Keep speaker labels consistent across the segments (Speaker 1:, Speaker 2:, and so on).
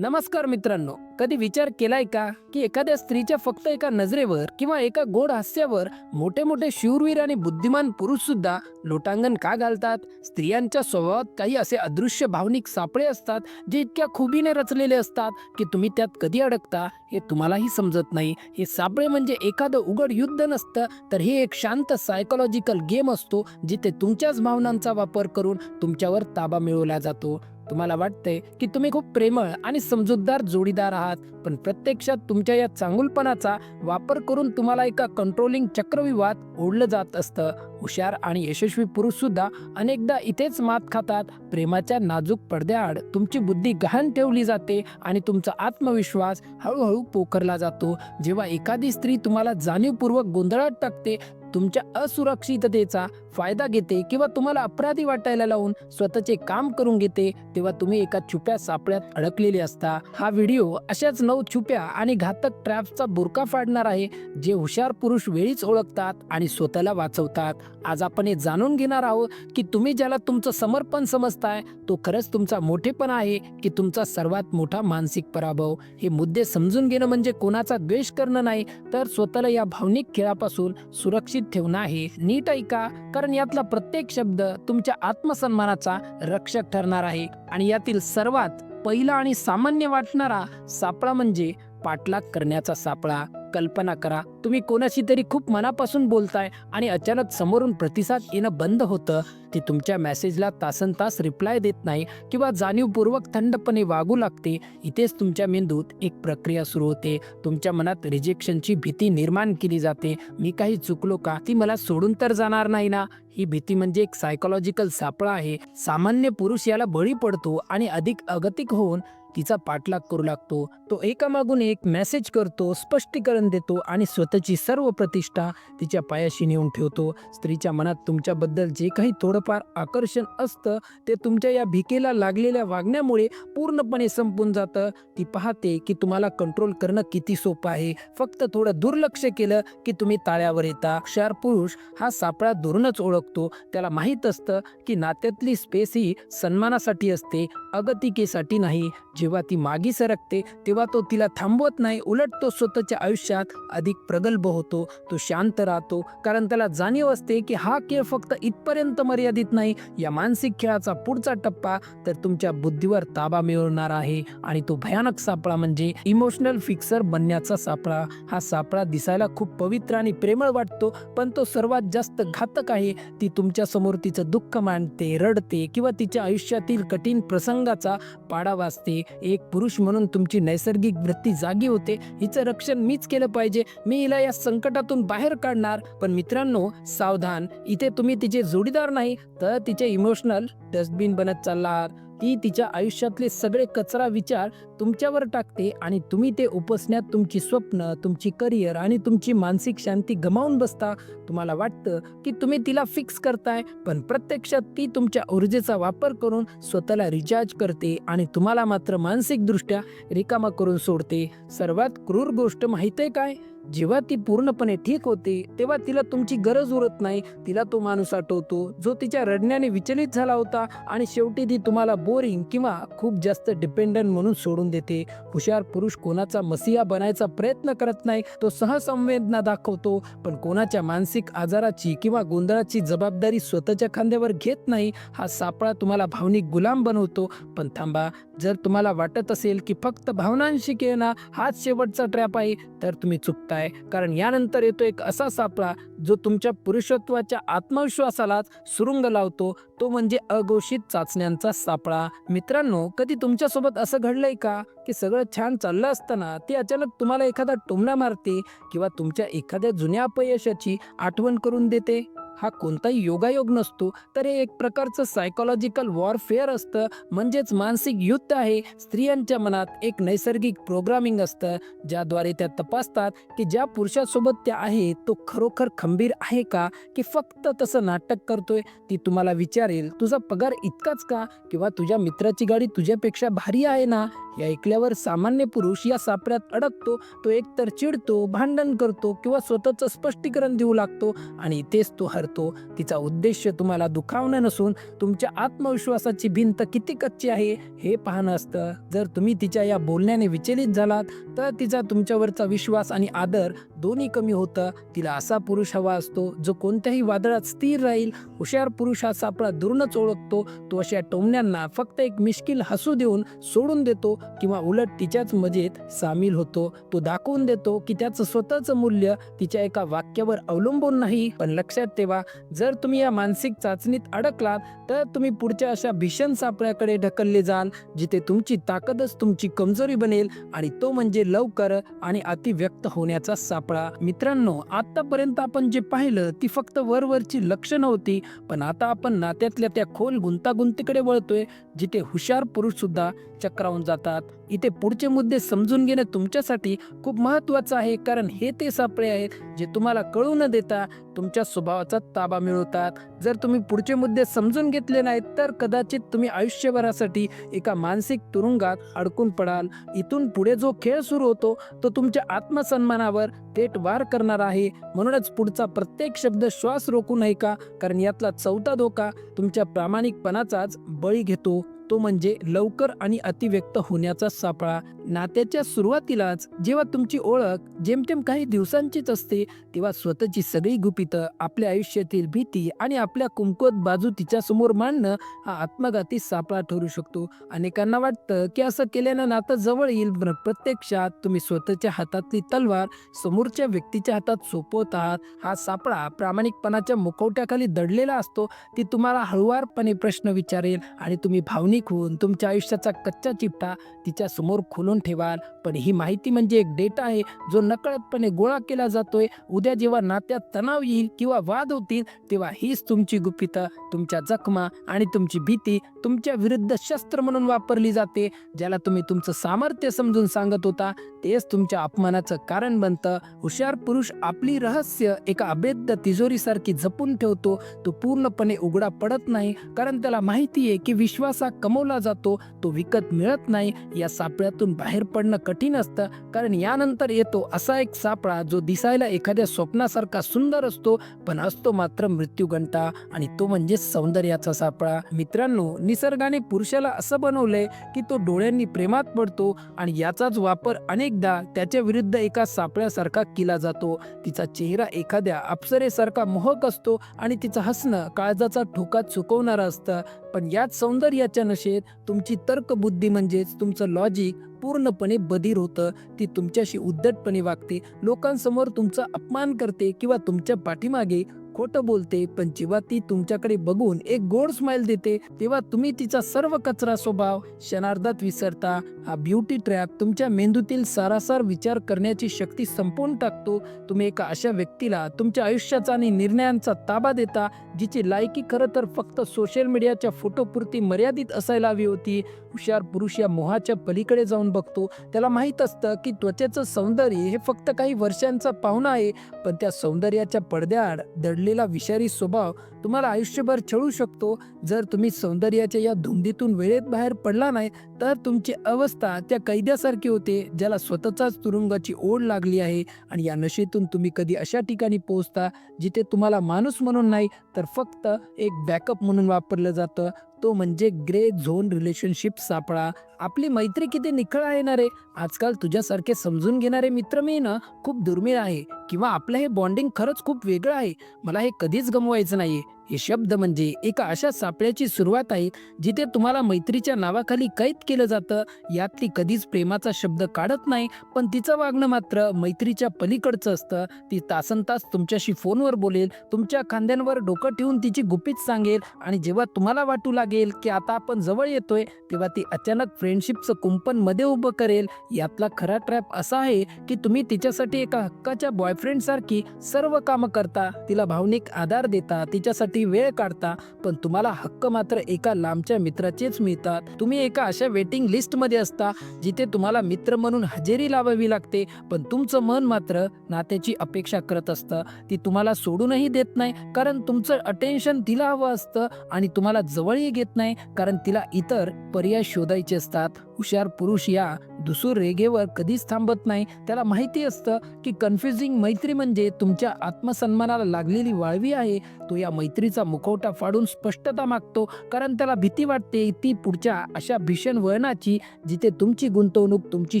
Speaker 1: नमस्कार मित्रांनो, कधी विचार केलाय का की एखाद्या स्त्रीच्या फक्त एका नजरेवर किंवा एका गोड हास्यावर मोठे मोठे शूरवीर आणि बुद्धिमान पुरुष सुद्धा लोटांगण का घालतात? स्त्रियांच्या स्वभावात काही असे अदृश्य भावनिक सापळे असतात जे इतक्या खुबीने रचलेले असतात की तुम्ही त्यात कधी अडकता हे तुम्हालाही समजत नाही. हे सापळे म्हणजे एखादं उघड युद्ध नसतं, तर हे एक शांत सायकोलॉजिकल गेम असतो जिथे तुमच्याच भावनांचा वापर करून तुमच्यावर ताबा मिळवला जातो. तुम्हाला वाटतंय की तुम्ही खूप प्रेमळ आणि समजूतदार जोडीदार आहात, पण प्रत्यक्षात तुमच्या या चांगुलपणाचा वापर करून तुम्हाला एका कंट्रोलिंग चक्रव्यूहात ओढलं जात असतं. हुशार आणि यशस्वी पुरुष सुद्धा अनेकदा इथेच मात खातात. प्रेमाच्या नाजूक पडद्याआड तुमची बुद्धी गहाण ठेवली जाते आणि तुमचा आत्मविश्वास हळूहळू पोखरला जातो. जेव्हा एखादी स्त्री तुम्हाला जाणीवपूर्वक गोंधळात टाकते, तुमच्या असुरक्षिततेचा फायदा घेते किंवा तुम्हाला अपराधी वाटायला लावून स्वतःचे काम करून घेते, तेव्हा तुम्ही एका छुप्या सापळ्यात अडकलेले असता. हा व्हिडिओ अशाच 9 छुप्या आणि घातक ट्रॅप्सचा बुरका फाडणार आहे, जे हुशार पुरुष वेळीच ओळखतात आणि स्वतःला वाचवतात. आज आपण हे जाणून घेणार आहोत की तुम्ही ज्याला तुमचं समर्पण समजताय तो खरंच तुमचा मोठेपणा आहे की तुमचा सर्वात मोठा मानसिक पराभव. हे मुद्दे समजून घेणं म्हणजे कोणाचा द्वेष करणं नाही, तर स्वतःला या भावनिक खेळापासून सुरक्षित ठेवणं आहे. नीट ऐका, कारण यातला प्रत्येक शब्द तुमच्या आत्मसन्मानाचा रक्षक ठरणार आहे. आणि यातील सर्वात पहिला आणि सामान्य वाटणारा सापळा म्हणजे पाठलाग करण्याचा सापळा. कल्पना करा, तुम्ही कोणाशी तरी खूप मनापासून बोलताय आणि अचानक समोरून प्रतिसाद येणं बंद होतं. ती तुमच्या मेसेजला तासनतास रिप्लाय देत नाही किंवा जाणीवपूर्वक थंडपणे वागू लागते. इथेच तुमच्या मेंदूत एक प्रक्रिया सुरू होते. तुमच्या मनात रिजेक्शनची भीती निर्माण केली जाते. मी काही चुकलो का? ती मला सोडून तर जाणार नाही ना? ही भीती म्हणजे एक सायकोलॉजिकल सापळा आहे. सामान्य पुरुष याला बळी पडतो आणि अधिक अगतिक होऊन तिचा पाठलाग करू लागतो. तो एकामागून एक मेसेज करतो, स्पष्टीकरण देतो आणि स्वतःची सर्व प्रतिष्ठा तिच्या पायाशी नेऊन ठेवतो. स्त्रीच्या मनात तुमच्याबद्दल जे काही थोडंफार आकर्षण असतं ते तुमच्या या भिकेला लागलेल्या वागण्यामुळे पूर्णपणे संपून जातं. ती पाहते की तुम्हाला कंट्रोल करणं किती सोपं आहे. फक्त थोडं दुर्लक्ष केलं की तुम्ही ताळ्यावर येता. हुशार पुरुष हा सापळा दुरूनच ओळखतो. त्याला माहीत असतं की नात्यातली स्पेस ही सन्मानासाठी असते, अगतिकेसाठी नाही. जेव्हा ती मागे सरकते तेव्हा तो तिला थांबवत नाही, उलट तो स्वतःच्या आयुष्यात अधिक प्रगल्भ होतो. तो शांत राहतो, कारण त्याला जाणीव असते की हा खेळ फक्त इथपर्यंत मर्यादित नाही. या मानसिक खेळाचा पुढचा टप्पा तर तुमच्या बुद्धीवर ताबा मिळवणार आहे, आणि तो भयानक सापळा म्हणजे इमोशनल फिक्सर बनण्याचा सापळा. हा सापळा दिसायला खूप पवित्र आणि प्रेमळ वाटतो, पण तो सर्वात जास्त घातक आहे. ती तुमच्या समोर तिचं दुःख मांडते, रडते किंवा तिच्या आयुष्यातील कठीण प्रसंगाचा पाडा वाचते. एक पुरुष म्हणून तुमची नैसर्गिक वृत्ती जागी होते, हिचं रक्षण मीच केलं पाहिजे, मी हिला या संकटातून बाहेर काढणार. पण मित्रांनो, सावधान, इथे तुम्ही तिचे जोडीदार नाही, तर तिचे इमोशनल डस्टबिन बनत चालला आहात. ती तिच्या आयुष्यातले सगळे कचरा विचार तुमच्यावर टाकते आणि तुम्ही ते उपसण्यात तुमची स्वप्न, तुमची करिअर आणि तुमची मानसिक शांती गमावून बसता. तुम्हाला वाटतं की तुम्ही तिला फिक्स करताय, पण प्रत्यक्षात ती तुमच्या ऊर्जेचा वापर करून स्वतःला रिचार्ज करते आणि तुम्हाला मात्र मानसिकदृष्ट्या रिकामा करून सोडते. सर्वात क्रूर गोष्ट माहिती आहे काय? जेव्हा ती पूर्णपणे ठीक होते तेव्हा तिला तुमची गरज उरत नाही. तिला तो माणूस आठवतो जो तिच्या रडण्याने विचलित झाला होता, आणि शेवटी ती तुम्हाला बोरिंग किंवा खूप जास्त डिपेंडंट म्हणून सोडून देते. हुशार पुरुष कोणाचा मसिहा बनायचा प्रयत्न करत नाही, तो सहसंवेदना दाखवतो, पण कोणाच्या मानसिक आजाराची किंवा गोंधळाची जबाबदारी स्वतःच्या खांद्यावर घेत नाही. हा सापळा तुम्हाला भावनिक गुलाम बनवतो. पण थांबा, जर तुम्हाला वाटत असेल की फक्त भावनांशी खेळणं हाच शेवटचा ट्रॅप आहे, तर तुम्ही चुकताय. कारण यानंतर येतो एक असा सापळा जो तुमच्या पुरुषत्वाच्या आत्मविश्वासालाच सुरुंग लावतो. तो म्हणजे अघोषित चाचण्यांचा सापळा. मित्रांनो, कधी तुमच्यासोबत असं घडलंय का की सगळं छान चाललं असताना ती अचानक तुम्हाला एखादा टोमणा मारते किंवा तुमच्या एखाद्या जुन्या अपयशाची आठवण करून देते? हा कोणताही योगायोग नसतो, तर हे एक प्रकारचं सायकोलॉजिकल वॉरफेअर असतं, म्हणजेच मानसिक युद्ध आहे. स्त्रियांच्या मनात एक नैसर्गिक प्रोग्रामिंग असतं, ज्याद्वारे त्या तपासतात की ज्या पुरुषासोबत त्या आहेत तो खरोखर खंबीर आहे का, की फक्त तसं नाटक करतोय. ती तुम्हाला विचारेल, तुझा पगार इतकाच का, किंवा तुझ्या मित्राची गाडी तुझ्यापेक्षा भारी आहे ना? हे ऐकल्यावर सामान्य पुरुष या सापळ्यात अडकतो. तो एकतर चिडतो, भांडण करतो किंवा स्वतःचं स्पष्टीकरण देऊ लागतो, आणि इथेच तो हरतो. करतो. तिचा उद्देश तुम्हाला दुखावणं नसून तुमच्या आत्मविश्वासाची भिंत किती कच्ची आहे हे पाहणं असतं. जर तुम्ही तिच्या या बोलण्याने विचलित झालात तर तिचा तुमच्यावरचा विश्वास आणि आदर दोन्ही कमी होतं. तिला असा पुरुष हवा असतो जो कोणत्याही वादळात स्थिर राहील. हुशार पुरुष हा सापळा दुरूनच ओळखतो. तो अशा टोमण्यांना फक्त एक मिश्किल हसू देऊन सोडून देतो किंवा उलट तिच्याच मजेत सामील होतो. तो दाखवून देतो की त्याचं स्वतःचं मूल्य तिच्या एका वाक्यावर अवलंबून नाही. पण लक्षात ठेवा, जर तुम्ही या मानसिक चाचणीत अडकलात तर तुम्ही पुढच्या अशा भीषण सापळ्याकडे ढकलले जाल जिथे तुमची ताकदच तुमची कमजोरी बनेल, आणि तो म्हणजे लवकर आणि अतिव्यक्त होण्याचा सापळा. मित्रांनो, आतापर्यंत आपण जे पाहिलं ती फक्त वरवरची लक्षणं होती, पण आता आपण नात्यातल्या त्या खोल गुंतागुंतीकडे वळतोय जिथे हुशार पुरुष सुद्धा चक्रावून जातात. इथे पुढचे मुद्दे समजून घेणे तुमच्यासाठी खूप महत्त्वाचं आहे, कारण हे ते सापळे आहेत जे तुम्हाला कळू न देता तुमच्या स्वभावाचा ताबा मिळवतात. जर तुम्ही पुढचे मुद्दे समजून घेतले नाहीत तर कदाचित तुम्ही आयुष्यभरासाठी एका मानसिक तुरुंगात अडकून पडाल. इथून पुढे जो खेळ सुरू होतो तो तुमच्या आत्मसन्मानावर थेट वार करणार आहे. म्हणूनच पुढचा प्रत्येक शब्द श्वास रोखून ऐका, कारण यातला चौथा धोका तुमच्या प्रामाणिकपणाचाच बळी घेतो. तो म्हणजे लवकर आणि अतिव्यक्त होण्याचा सापळा. नात्याच्या सुरुवातीलाच जेव्हा तुमची ओळख जेमतेम काही दिवसांचीच असते तेव्हा स्वतःची सगळी गुपितं, आपल्या आयुष्यातील भीती आणि आपल्या कमकुवत बाजू तिच्यासमोर मांडणं हा आत्मघाती सापळा ठरू शकतो. अनेकांना वाटतं की असं केल्यानं नातं जवळ येईल, पण प्रत्यक्षात तुम्ही स्वतःच्या हातातली तलवार समोरच्या व्यक्तीच्या हातात सोपवत आहात. हा सापळा प्रामाणिकपणाच्या मुखवट्याखाली दडलेला असतो. ती तुम्हाला हळुवारपणे प्रश्न विचारेल आणि तुम्ही भावनिक होऊन तुमच्या आयुष्याचा कच्चा चिपटा तिच्या समोर खोलून ठेवाल. पण ही माहिती म्हणजे एक डेटा आहे जो नकळतपणे गोळा केला जातोय. उद्या जेव्हा नात्यात तणाव येईल किंवा वाद होतील तेव्हा हीच तुमची गुपितं, तुमच्या जखमा आणि तुमची भीती तुमच्या विरुद्ध शस्त्र म्हणून वापरली जाते. ज्याला तुम्ही तुमचं सामर्थ्य समजून सांगत होता तेच तुमच्या अपमानाचं कारण बनतं. हुशार पुरुष आपली रहस्य एका अभेद्य तिजोरीसारखी जपून ठेवतो. तो पूर्णपणे उघडा पडत नाही, कारण त्याला माहिती आहे की विश्वास हा कमवला जातो, तो विकत मिळत नाही. या सापळ्यातून बाहेर पडणं कठीण असतं, कारण यानंतर येतो असा एक सापळा जो दिसायला एखाद्या स्वप्नासारखा सुंदर असतो पण असतो मात्र मृत्यूघंटा, आणि तो म्हणजे सौंदर्याचा सापळा. मित्रांनो, निसर्गाने पुरुषाला असं बनवलंय की तो डोळ्यांनी प्रेमात पडतो आणि याचाच वापर अनेकदा त्याच्या विरुद्ध एका सापळ्यासारखा केला जातो. तिचा चेहरा एखाद्या अप्सरेसारखा मोहक असतो आणि तिचं हसणं काळजाचा ठोका चुकवणारं असतं. पण याच सौंदर्याच्या नशेत तुमची तर्कबुद्धी म्हणजेच तुमचं लॉजिक पूर्णपणे बधीर होतं. ती तुमच्याशी उद्धटपणे वागते, लोकांसमोर तुमचा अपमान करते किंवा तुमच्या पाठीमागे खोटं बोलते. पण जेव्हा ती तुमच्याकडे बघून एक गोड स्माइल देते तेव्हा तुम्ही तिचा सर्व कचरा स्वभाव क्षणार्धात विसरता. हा ब्युटी ट्रॅप तुमच्या मेंदूतील सारासार विचार करण्याची शक्ती संपवून टाकतो. तुम्ही एका अशा व्यक्तीला तुमच्या आयुष्याचा आणि निर्णयांचा ताबा देता जिची लायकी खरं तर फक्त सोशल मीडियाच्या फोटोपुरती मर्यादित असायला हवी होती. हुशार पुरुष या मोहाच्या पलीकडे जाऊन बघतो. त्याला माहीत असतं की त्वचेचं सौंदर्य हे फक्त काही वर्षांचा पाहुणा आहे, पण त्या सौंदर्याच्या पडद्याआड दडलेला विषारी स्वभाव तुम्हाला आयुष्यभर छळू शकतो. जर तुम्ही सौंदर्याच्या या धुंदीतून वेळेत बाहेर पडला नाही तर तुमची अवस्था त्या कैद्यासारखी होते ज्याला स्वतःचाच तुरुंगाची ओढ लागली आहे. आणि या नशेतून तुम्ही कधी अशा ठिकाणी पोहोचता जिथे तुम्हाला माणूस म्हणून नाही तर फक्त एक बॅकअप म्हणून वापरलं जातं. तो म्हणजे ग्रे झोन रिलेशनशिप सापळा. आपली मैत्री किती निखळ आहे ना रे. आजकाल तुझ्यासारखे समजून घेणारे मित्र मिळणं खूप दुर्मिळ आहे, किंवा आपलं हे बॉन्डिंग खरंच खूप वेगळं आहे, मला हे कधीच गमवायचं नाहीये. हे शब्द म्हणजे एका अशा सापळ्याची सुरुवात आहे जिथे तुम्हाला मैत्रीच्या नावाखाली कैद केलं जातं. यातली कधीच प्रेमाचा शब्द काढत नाही, पण तिचं वागणं मात्र मैत्रीच्या पलीकडचं असतं. ती तासनतास तुमच्याशी फोनवर बोलेल, तुमच्या खांद्यांवर डोकं ठेवून तिची गुपित सांगेल, आणि जेव्हा तुम्हाला वाटू लागेल की आता आपण जवळ येतोय तेव्हा ती अचानक फ्रेंडशिपचं कुंपण मध्ये उभं करेल. यातला खरा ट्रॅप असा आहे की तुम्ही तिच्यासाठी एका हक्काच्या बॉयफ्रेंड सारखी सर्व कामं करता, तिला भावनिक आधार देता, तिच्यासाठी वेळ काढता, पण तुम्हाला हक्क मात्र एका लांबच्या मित्राचेच मिळतात. तुम्ही एका अशा वेटिंग लिस्ट मध्ये असता जिथे तुम्हाला मित्र म्हणून हजेरी लावावी लागते, पण तुमचं मन मात्र नात्याची अपेक्षा करत असतं. ती तुम्हाला सोडूनही देत नाही कारण तुमचं अटेन्शन तिला हवं असतं, आणि तुम्हाला जवळही घेत नाही कारण तिला इतर पर्याय शोधायचे असतात. हुशार पुरुष या दुसूर रेघेवर कधीच थांबत नाही. त्याला माहिती असतं की कन्फ्युजिंग मैत्री म्हणजे तुमच्या आत्मसन्मानाला लागलेली वाळवी आहे. तो या मैत्रीचा मुखवटा फाडून स्पष्टता मागतो, कारण त्याला भीती वाटते ती पुढच्या अशा भीषण वळणाची जिथे तुमची गुंतवणूक तुमची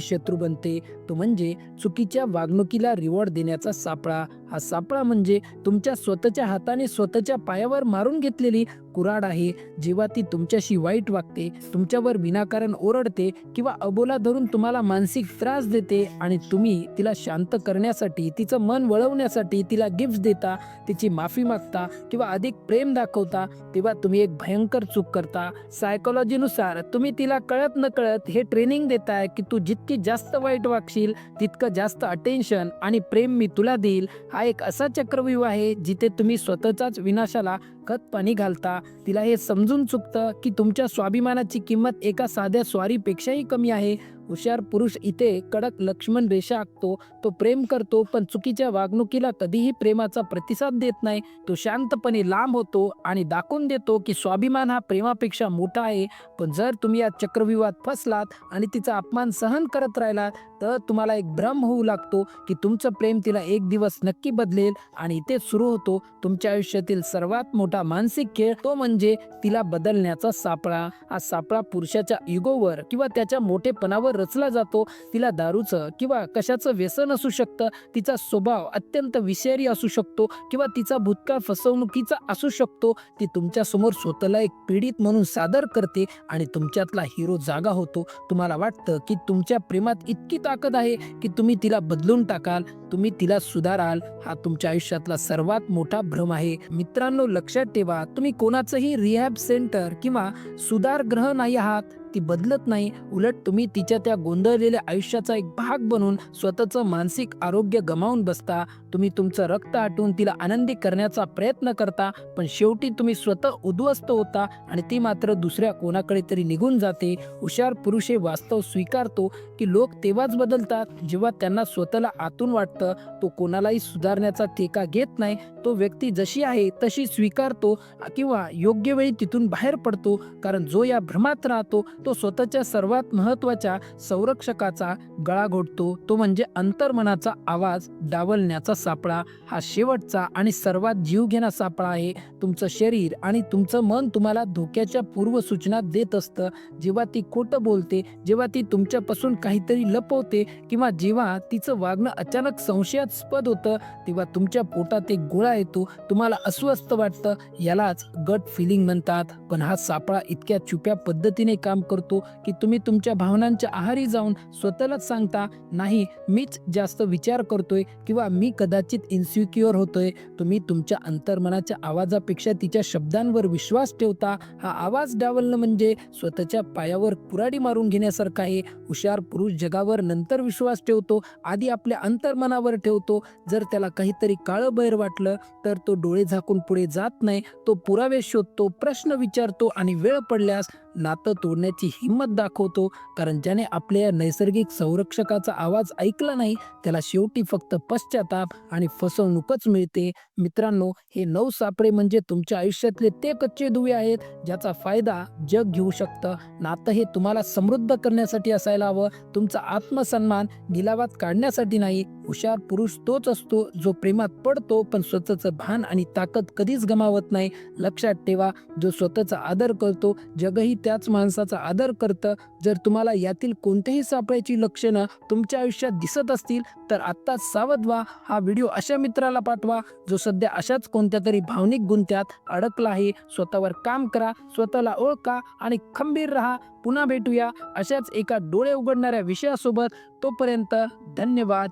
Speaker 1: शत्रू बनते. तो म्हणजे चुकीच्या वागणुकीला रिवॉर्ड देण्याचा सापळा. हा सापळा म्हणजे तुमच्या स्वतःच्या हाताने स्वतःच्या पायावर मारून घेतलेली कुऱ्हाड आहे. जेव्हा ती तुमच्याशी वाईट वागते, तुमच्यावर विनाकारण ओरडते किंवा अबोला धरून तुम्हाला मानसिक त्रास देते आणि तुम्ही तिला शांत करण्यासाठी, तिचं मन वळवण्यासाठी तिला गिफ्ट देता, तिची माफी मागता किंवा अधिक प्रेम दाखवता, तेव्हा तुम्ही एक भयंकर चूक करता. सायकोलॉजीनुसार तुम्ही तिला कळत नकळत हे ट्रेनिंग देताय की तू जितकी जास्त वाईट वागशील तितकं जास्त अटेन्शन आणि प्रेम मी तुला देईल. हा एक असा चक्रव्यूह आहे जिथे तुम्ही स्वतःच्याच विनाशाला खत पाणी घालता. तिला हे समजून चुकतं की तुमच्या स्वाभिमानाची किंमत एका साध्या स्वारीपेक्षाही कमी आहे. हुशार पुरुष इथे कडक लक्ष्मण रेषा आखतो. तो प्रेम करतो पण चुकीच्या वागणुकीला कधीही प्रेमाचा प्रतिसाद देत नाही. तो शांतपणे लांब होतो आणि दाखवून देतो की स्वाभिमान हा प्रेमापेक्षा मोठा आहे. पण जर तुम्ही या चक्रव्यूहात फसलात आणि तिचा अपमान सहन करत राहिलात तर तुम्हाला एक भ्रम होऊ लागतो की तुमचं प्रेम तिला एक दिवस नक्की बदलेल. आणि इथेच सुरू होतो तुमच्या आयुष्यातील सर्वात मोठा मानसिक खेळ, तो म्हणजे तिला बदलण्याचा सापळा. हा सापळा पुरुषाच्या इगोवर किंवा त्याच्या मोठेपणावर रचला जातो. तिला दारूचं किंवा कशाचं व्यसन असू शकतं, तिचा स्वभाव अत्यंत विषारी असू शकतो किंवा तिचा भूतकाळ फसवणुकीचा असू शकतो. ती तुमच्यासमोर स्वतःला एक पीडित म्हणून सादर करते आणि तुमच्यातला हिरो जागा होतो. तुम्हाला वाटतं की तुमच्या प्रेमात इतकी ताकद आहे की तुम्ही तिला बदलून टाकाल, तुम्ही तिला सुधाराल. हा तुमच्या आयुष्यातला सर्वात मोठा भ्रम आहे. मित्रांनो, लक्षात ठेवा, तुम्ही कोणाचंही रिहॅब सेंटर किंवा सुधारगृह नाही आहात. ती बदलत नाही, उलट तुम्ही तिच्या त्या गोंधळलेल्या आयुष्याचा एक भाग बनून स्वतःचं मानसिक आरोग्य गमावून बसता. तुम्ही तुमचं रक्त आटून तिला आनंदी करण्याचा प्रयत्न करता, पण शेवटी तुम्ही स्वतः उद्ध्वस्त होता आणि ती मात्र दुसऱ्या कोणाकडे तरी निघून जाते. हुशार पुरुष हे वास्तव स्वीकारतो की लोक तेव्हाच बदलतात जेव्हा त्यांना स्वतःला आतून वाटतं. तो कोणालाही सुधारण्याचा ठेका घेत नाही. तो व्यक्ती जशी आहे तशी स्वीकारतो किंवा योग्य वेळी तिथून बाहेर पडतो. कारण जो या भ्रमात राहतो तो स्वतःच्या सर्वात महत्त्वाच्या संरक्षकाचा गळा घोटतो. तो म्हणजे अंतर्मनाचा आवाज डावलण्याचा सापळा. हा शेवटचा आणि सर्वात जीवघेणा सापळा आहे. तुमचं शरीर आणि तुमचं मन तुम्हाला धोक्याच्या पूर्वसूचना देत असतं. जेव्हा ती खोटं बोलते, जेव्हा ती तुमच्यापासून काहीतरी लपवते किंवा जेव्हा तिचं वागणं अचानक संशयास्पद होतं, तेव्हा तुमच्या पोटात एक गोळा येतो. तुम्हाला अस्वस्थ वाटतं. यालाच गट फिलिंग म्हणतात. पण हा सापळा इतक्या छुप्या पद्धतीने काम करतो की तुम्ही तुमच्या भावनांच्या आहारी जाऊन स्वतःलाच सांगता, नाही, मीच जास्त विचार करतोय किंवा मी कदाचित इन्सिक्युअर होतोय. तुम्ही तुमच्या अंतर्मनाच्या आवाजापेक्षा तिच्या शब्दांवर विश्वास ठेवता. हा आवाज डावलणं म्हणजे स्वतःच्या पायावर कुऱ्हाडी मारून घेण्यासारखं आहे. हुशार पुरुष जगावर नंतर विश्वास ठेवतो, आधी आपल्या अंतर्मनावर ठेवतो. जर त्याला काहीतरी काळं बैर वाटलं तर तो डोळे झाकून पुढे जात नाही. तो पुरावे शोधतो, प्रश्न विचारतो आणि वेळ पडल्यास नातं तोडण्याची हिंमत दाखवतो. कारण ज्याने आपल्या नैसर्गिक संरक्षकाचा आवाज ऐकला नाही त्याला शेवटी फक्त पश्चाताप आणि फसवणूकच मिळते. मित्रांनो, हे 9 सापळे म्हणजे तुमच्या आयुष्यातले ते कच्चे दुवे आहेत ज्याचा फायदा जग घेऊ शकतं. नातं हे तुम्हाला समृद्ध करण्यासाठी असायला हवं, तुमचा आत्मसन्मान गिलावात काढण्यासाठी नाही. हुशार पुरुष तोच असतो जो प्रेमात पडतो पण स्वतःचं भान आणि ताकद कधीच गमावत नाही. लक्षात ठेवा, जो स्वतःचा आदर करतो जगही त्याच माणसाचा आदर करतं. जर तुम्हाला यातील कोणत्याही सापळ्याची लक्षणं तुमच्या आयुष्यात दिसत असतील तर आत्ताच सावध व्हा. हा व्हिडिओ अशा मित्राला पाठवा जो सध्या अशाच कोणत्या तरी भावनिक गुंत्यात अडकला आहे. स्वतःवर काम करा, स्वतःला ओळखा आणि खंबीर राहा. पुन्हा भेटूया अशाच एका डोळे उघडणाऱ्या विषयासोबत. तोपर्यंत धन्यवाद.